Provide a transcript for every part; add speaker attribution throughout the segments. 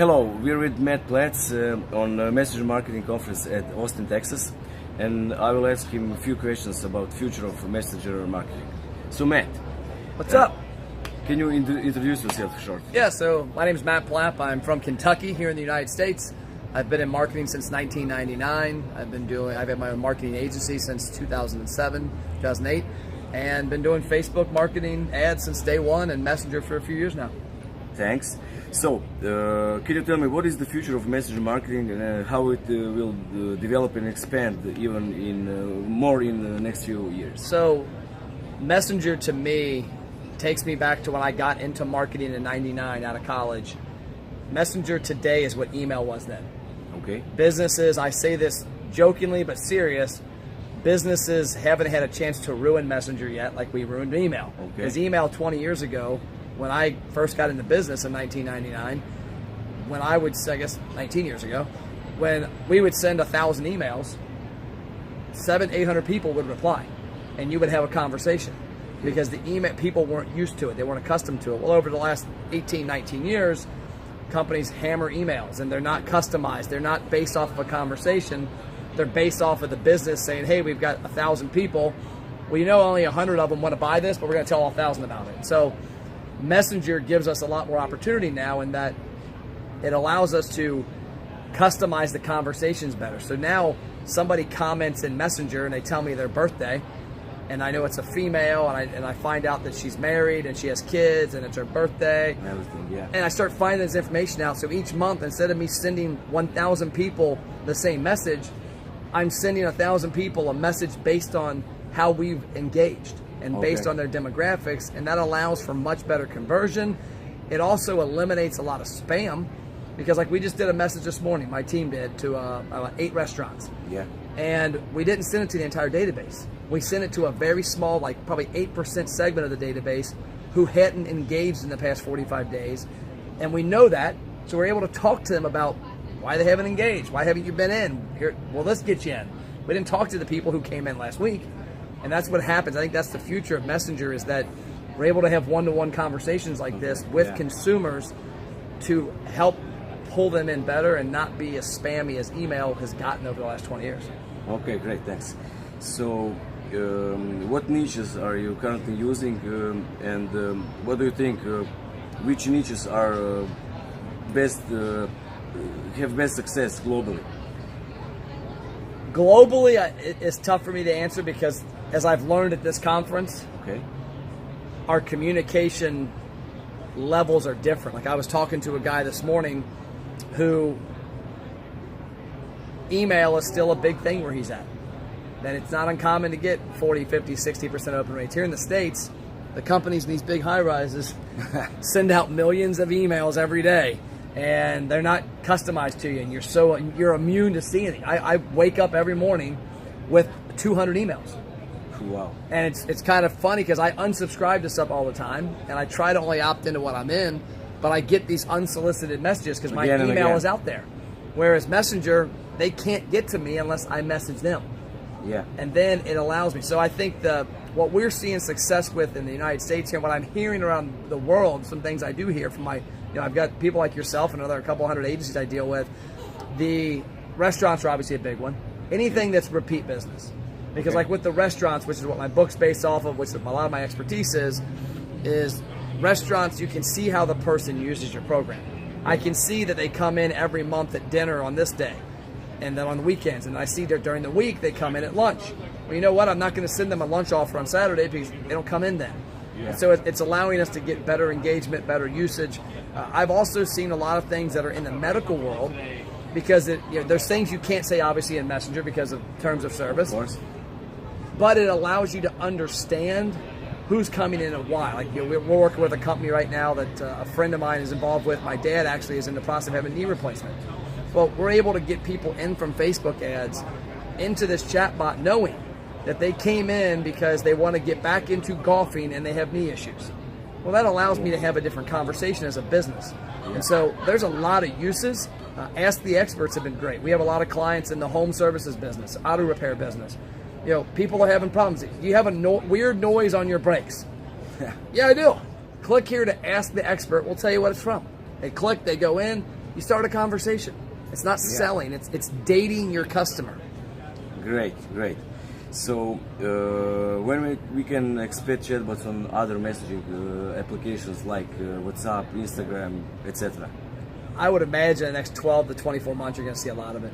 Speaker 1: Hello, we're with Matt Plapp on a Messenger Marketing Conference at Austin, Texas, and I will ask him a few questions about future of Messenger marketing. So Matt,
Speaker 2: what's up?
Speaker 1: Can you introduce yourself short?
Speaker 2: Yeah, so my name is Matt Plapp. I'm from Kentucky here in the United States. I've been in marketing since 1999. I've had my own marketing agency since 2007, 2008, and been doing Facebook marketing ads since day one and Messenger for a few years now.
Speaker 1: Thanks. So, can you tell me what is the future of Messenger marketing and how it will develop and expand even more in the next few years?
Speaker 2: So, Messenger to me takes me back to when I got into marketing in '99 out of college. Messenger today is what email was then.
Speaker 1: Okay.
Speaker 2: Businesses, I say this jokingly but serious, businesses haven't had a chance to ruin Messenger yet like we ruined email.
Speaker 1: Okay.
Speaker 2: Because email 20 years ago, when I first got into business in 1999, when I would, I guess 19 years ago, when we would send 1,000 emails, 700-800 people would reply and you would have a conversation because the email, people weren't used to it. They weren't accustomed to it. Well, over the last 18, 19 years, companies hammer emails and they're not customized. They're not based off of a conversation. They're based off of the business saying, hey, we've got 1,000 people. Well, you know, only 100 of them want to buy this, but we're going to tell all 1,000 about it. So Messenger gives us a lot more opportunity now in that it allows us to customize the conversations better. So now somebody comments in Messenger and they tell me their birthday, and I know it's a female, and I find out that she's married and she has kids and it's her birthday.
Speaker 1: Yeah.
Speaker 2: And I start finding this information out. So each month, instead of me sending 1,000 people the same message, I'm sending 1,000 people a message based on how we've engaged and based on their demographics, and that allows for much better conversion. It also eliminates a lot of spam because like we just did a message this morning, my team did, to 8 restaurants.
Speaker 1: Yeah.
Speaker 2: And we didn't send it to the entire database. We sent it to a very small, like probably 8% segment of the database who hadn't engaged in the past 45 days. And we know that, so we're able to talk to them about why they haven't engaged, why haven't you been in? Here, well, let's get you in. We didn't talk to the people who came in last week. And that's what happens. I think that's the future of Messenger, is that we're able to have one-to-one conversations like this with consumers to help pull them in better and not be as spammy as email has gotten over the last 20 years.
Speaker 1: Okay, great, thanks. So, what niches are you currently using, and what do you think? Which niches are have best success globally?
Speaker 2: Globally, it's tough for me to answer because, as I've learned at this conference, our communication levels are different. Like I was talking to a guy this morning who email is still a big thing where he's at. Then it's not uncommon to get 40, 50, 60% open rates. Here in the States, the companies in these big high-rises send out millions of emails every day, and they're not customized to you, and you're immune to seeing it. I wake up every morning with 200 emails.
Speaker 1: Wow. And
Speaker 2: it's kind of funny because I unsubscribe to stuff all the time, and I try to only opt into what I'm in, but I get these unsolicited messages because my email is out there. Whereas Messenger, they can't get to me unless I message them.
Speaker 1: Yeah.
Speaker 2: And then it allows me. So I think what we're seeing success with in the United States here, what I'm hearing around the world, some things I do hear from I've got people like yourself and a couple hundred agencies I deal with. The restaurants are obviously a big one. Anything that's repeat business. Because like with the restaurants, which is what my book's based off of, which a lot of my expertise is restaurants, you can see how the person uses your program. I can see that they come in every month at dinner on this day, and then on the weekends, and I see that during the week they come in at lunch. Well, you know what? I'm not going to send them a lunch offer on Saturday because they don't come in then. Yeah. So it's allowing us to get better engagement, better usage. I've also seen a lot of things that are in the medical world because there's things you can't say obviously in Messenger because of terms of service.
Speaker 1: Of course.
Speaker 2: But it allows you to understand who's coming in and why. Like we're working with a company right now that a friend of mine is involved with. My dad actually is in the process of having a knee replacement. Well, we're able to get people in from Facebook ads into this chatbot knowing that they came in because they want to get back into golfing and they have knee issues. Well, that allows me to have a different conversation as a business. And so there's a lot of uses. Ask the Experts have been great. We have a lot of clients in the home services business, auto repair business. People are having problems. You have a weird noise on your brakes. Yeah, I do. Click here to Ask the Expert. We'll tell you what it's from. They click, they go in, You start a conversation. It's not selling. It's dating your customer.
Speaker 1: Great, great. So when we can expect chatbots on other messaging applications like WhatsApp, Instagram, etc.
Speaker 2: I would imagine in the next 12 to 24 months you're going to see a lot of it.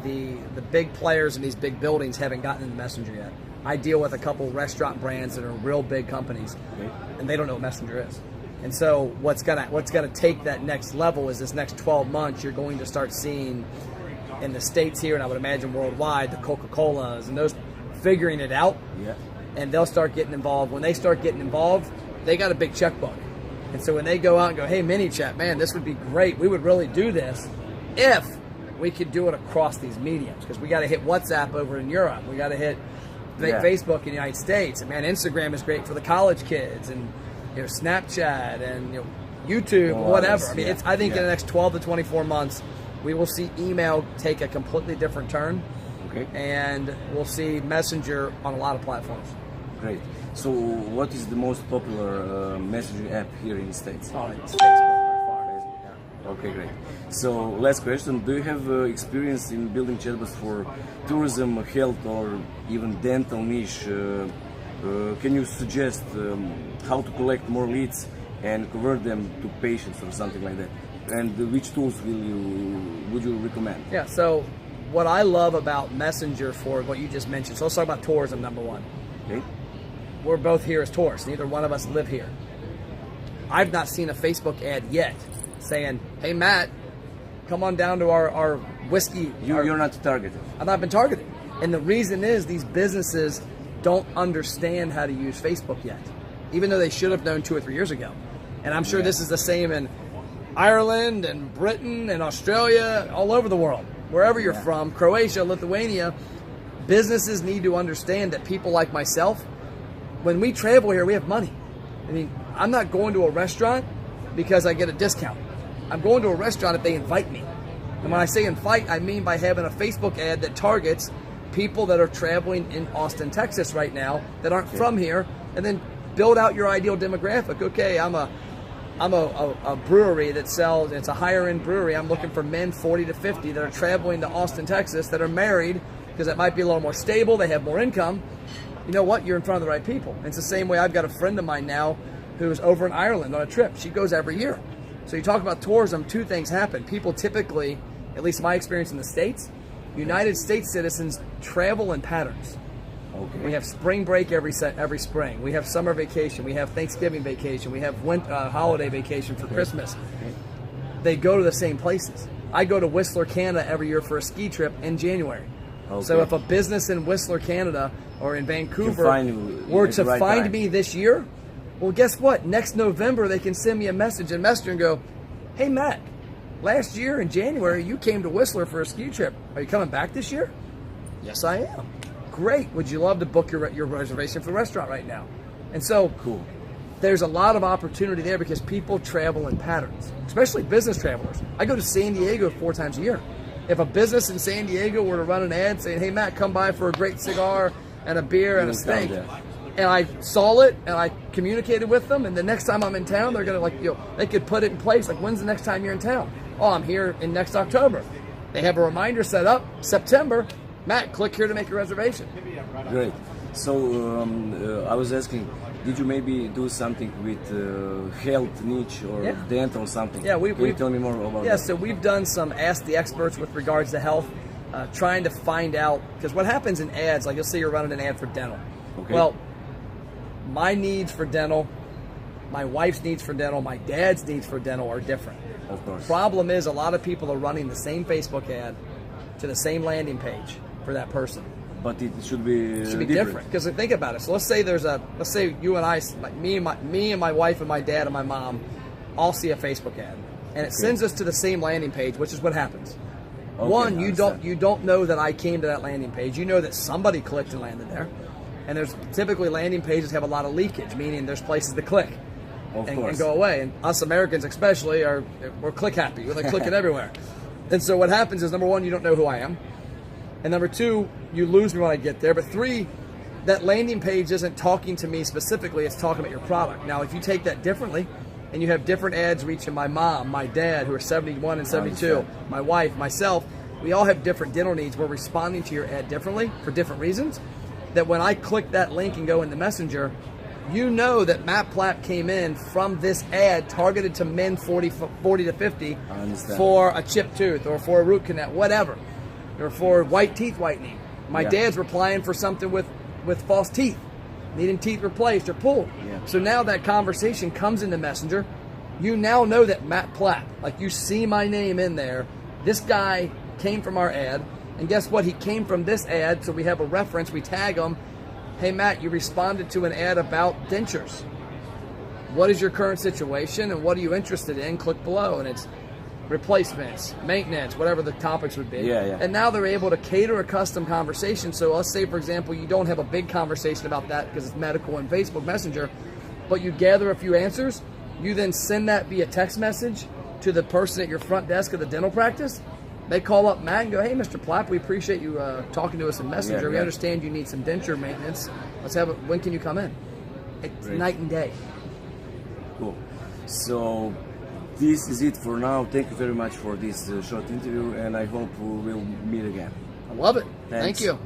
Speaker 2: The big players in these big buildings haven't gotten into Messenger yet. I deal with a couple restaurant brands that are real big companies, and they don't know what Messenger is. And so what's gonna take that next level is this next 12 months you're going to start seeing in the States here, and I would imagine worldwide, the Coca-Colas and those figuring it out, and they'll start getting involved. When they start getting involved, they got a big checkbook. And so when they go out and go, hey, ManyChat, man, this would be great. We would really do this if we could do it across these mediums, because we got to hit WhatsApp over in Europe. We got to hit Facebook in the United States. And man, Instagram is great for the college kids, and Snapchat and YouTube, whatever. I mean, I think in the next 12 to 24 months, we will see email take a completely different turn, and we'll see Messenger on a lot of platforms.
Speaker 1: Great. So, what is the most popular messaging app here in the States?
Speaker 2: Oh, it's Facebook by far.
Speaker 1: Okay, great. So, last question: do you have experience in building chatbots for tourism, health, or even dental niche? Can you suggest how to collect more leads and convert them to patients or something like that? And which tools would you recommend?
Speaker 2: Yeah, so what I love about Messenger for what you just mentioned, so let's talk about tourism, number one.
Speaker 1: Okay.
Speaker 2: We're both here as tourists. Neither one of us live here. I've not seen a Facebook ad yet saying, hey, Matt, come on down to our whiskey.
Speaker 1: You're not targeted.
Speaker 2: I've not been targeted. And the reason is these businesses don't understand how to use Facebook yet, even though they should have known 2 or 3 years ago. And I'm sure this is the same in Ireland and Britain and Australia, all over the world. Wherever you're from, Croatia, Lithuania, businesses need to understand that people like myself, when we travel here, we have money. I mean, I'm not going to a restaurant because I get a discount. I'm going to a restaurant if they invite me. And when I say invite, I mean by having a Facebook ad that targets people that are traveling in Austin, Texas right now that aren't from here, and then build out your ideal demographic. Okay, I'm a brewery that sells, it's a higher end brewery. I'm looking for men 40 to 50 that are traveling to Austin, Texas, that are married, because that might be a little more stable, they have more income. You know what? You're in front of the right people. And it's the same way. I've got a friend of mine now who's over in Ireland on a trip. She goes every year. So you talk about tourism, 2 things happen. People typically, at least my experience in the States, United States citizens travel in patterns. We have spring break every spring. We have summer vacation. We have Thanksgiving vacation. We have holiday vacation for Christmas. They go to the same places. I go to Whistler, Canada every year for a ski trip in January. So if a business in Whistler, Canada or in Vancouver were to find me this year, well, guess what? Next November, they can send me a message in Messenger and go, hey, Matt, last year in January, you came to Whistler for a ski trip. Are you coming back this year? Yes, I am. Great. Would you love to book your reservation for the restaurant right now? And so there's a lot of opportunity there because people travel in patterns, especially business travelers. I go to San Diego 4 times a year. If a business in San Diego were to run an ad saying, hey, Matt, come by for a great cigar and a beer and a steak, and I saw it and I communicated with them, and the next time I'm in town, they're going to they could put it in place. Like, when's the next time you're in town? Oh, I'm here in next October. They have a reminder set up, September. Matt, click here to make a reservation.
Speaker 1: Great. So I was asking, did you maybe do something with health niche or dental or something? Yeah, Can you tell me more about that?
Speaker 2: Yeah, so we've done some Ask the Experts with regards to health, trying to find out, because what happens in ads, like you'll say you're running an ad for dental. Well, my needs for dental, my wife's needs for dental, my dad's needs for dental are different.
Speaker 1: Of course.
Speaker 2: Problem is a lot of people are running the same Facebook ad to the same landing page for that person.
Speaker 1: But it should be
Speaker 2: different. Because think about it. So let's say you and I, me and my wife and my dad and my mom, all see a Facebook ad, and it sends us to the same landing page, which is what happens. One, you don't know that I came to that landing page. You know that somebody clicked and landed there, and there's typically landing pages have a lot of leakage, meaning there's places to click and go away. And us Americans especially we're click happy. We're like clicking everywhere. And so what happens is, number one, you don't know who I am. And number two, you lose me when I get there. But 3, that landing page isn't talking to me specifically, it's talking about your product. Now, if you take that differently and you have different ads reaching my mom, my dad, who are 71 and 72, my wife, myself, we all have different dental needs. We're responding to your ad differently for different reasons. That when I click that link and go in the messenger, you know that Matt Plapp came in from this ad targeted to men 40 to 50 for a chipped tooth or for a root canal, whatever, or for white teeth whitening. My dad's replying for something with false teeth, needing teeth replaced or pulled. So now that conversation comes in the messenger. You now know that Matt Plapp, like you see my name in there, this guy came from our ad, and guess what? He came from this ad, so we have a reference, we tag him. Hey Matt, you responded to an ad about dentures. What is your current situation and what are you interested in? Click below, and it's replacements, maintenance, whatever the topics would be. And now they're able to cater a custom conversation. So let's say, for example, you don't have a big conversation about that because it's medical and Facebook Messenger, but you gather a few answers. You then send that via text message to the person at your front desk of the dental practice. They call up Matt and go, hey, Mr. Plapp, we appreciate you talking to us in Messenger. We understand you need some denture maintenance. Let's have it. When can you come in? It's night and day.
Speaker 1: Cool. So this is it for now. Thank you very much for this short interview, and I hope we will meet again.
Speaker 2: I love it.
Speaker 1: Thanks.
Speaker 2: Thank you.